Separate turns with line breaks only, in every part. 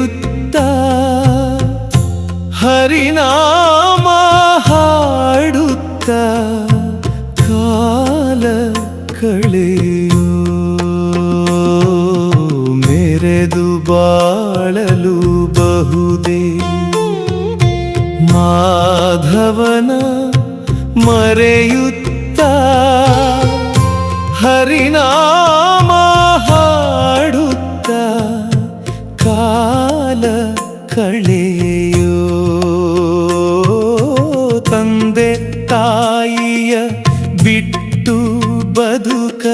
ಮರೆಯುತ್ತ ಹರಿನಾಮ ಹಾಡುತ್ತ ಕಾಲ ಕಳೆಯೋ ಮೆರೆದು ಬಾಳಲು ಬಹುದೇ ಮಾಧವನ ಮರೆಯುತ್ತ ಹರಿನಾಮ ಹಾಡುತ್ತ ಕಾಲ ಕಳೆಯೋ ತಂದೆ ತಾಯಿಯ ಬಿಟ್ಟು ಬದುಕ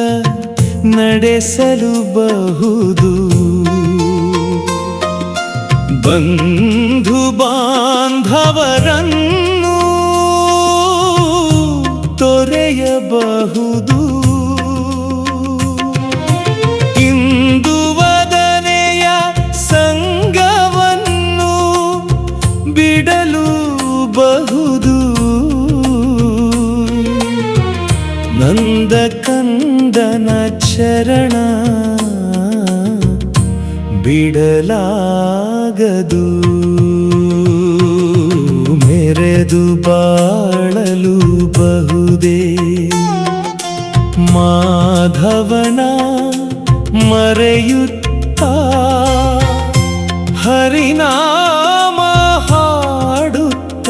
ನಡೆಸಲು ಬಹುದು ಬಂಧು ಬಾಂಧವರನ್ನು ತೊರೆಯಬಹುದು ಇಂದು ವದನೆಯ ಸಂಗವನ್ನು ಬಿಡಲು ಬಹುದು ನಂದ ಕಂದನ ಚರಣ ಬಿಡಲಾಗದು ಮೆರೆದು ಬಾಳಲು ಬಹುದೇ ಮಾಧವನ ಮರೆಯುತ್ತ ಹರಿನಾಮ ಹಾಡುತ್ತ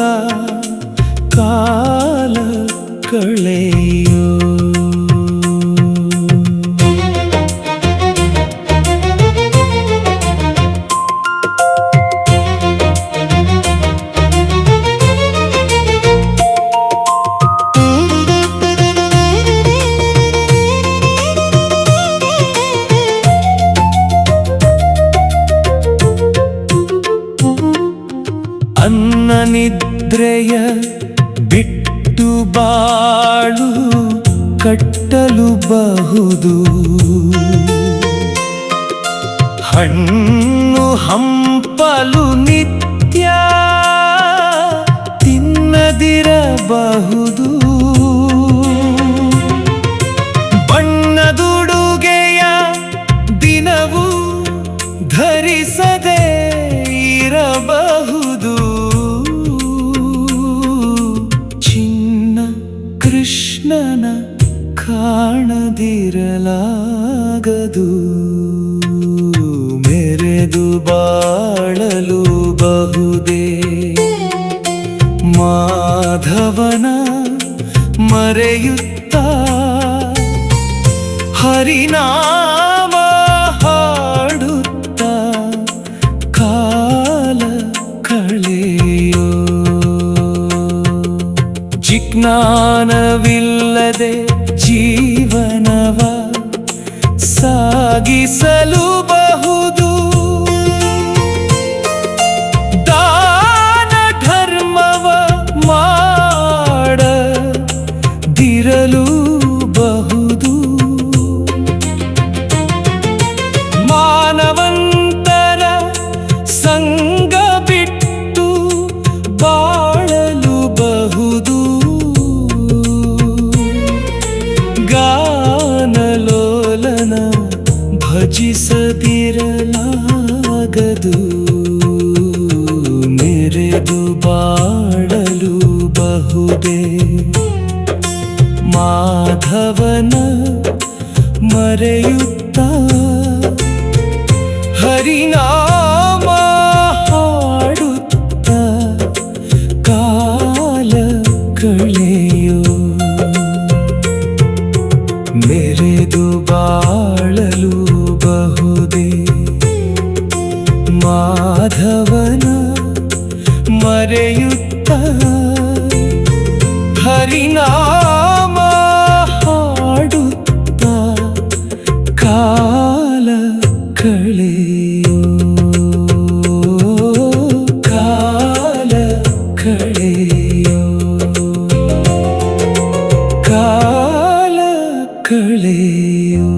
ಕಾಲ ಕಳೆಯೋ ಅನ್ನ ನಿದ್ರೆಯ ಬಿಟ್ಟು ಬಾಳು ಕಟ್ಟಲು ಬಹುದು ಹಣ್ಣು ಹಂಪಲು ನಿತ್ಯ ತಿನ್ನದಿರಬಹುದು ಬಣ್ಣದುಡುಗೆಯ ದಿನವೂ ಧರಿಸದೆ ಇರಬಹುದು ಕೃಷ್ಣನ ಕಾಣದಿರಲಾಗದು ಮೆರೆದು ಬಾಳಲು ಬಹುದೇ ಮಾಧವನ ಮರೆಯುತ್ತ ಹರಿನಾಮ ಹಾಡುತ್ತ ಕಾಲ ಕಳೆಯೋ ಜಿಜ್ಞಾನವಿಲ್ಲದೆ ಜೀವನವ ಸಾಗಿಸಲು ಬಹುದು ದಾನ ಧರ್ಮವ ಮಾಡದಿರಲು ಬಹುದು ಮಾನವಂತರ ಸಂಗ ಬಿಟ್ಟು ಬಾಳಲು ಬಹುದು ಗಾನಲೋಲನ ಭಜಿಸದಿರಲಾಗದು ಮೆರೆದು ಬಾಳಲು ಬಹುದೇ ಮಾಧವನ ಮರೆಯುತ್ತ ಹರಿನಾಮ ಹಾಡುತ್ತ ಕಾಲ ಕಳೆಯೋ ಮೆರೆದು ಬಾಳಲು ಬಹುದೇ ಮಾಧವನ ಮರೆಯುತ್ತ ಹರಿನಾಮ ಹಾಡುತ್ತ ಕಾಲ ಕಳೆಯೋ ಕಾಲ ಕಳೆಯೋ ಕಾಲ ಕಳೆಯೋ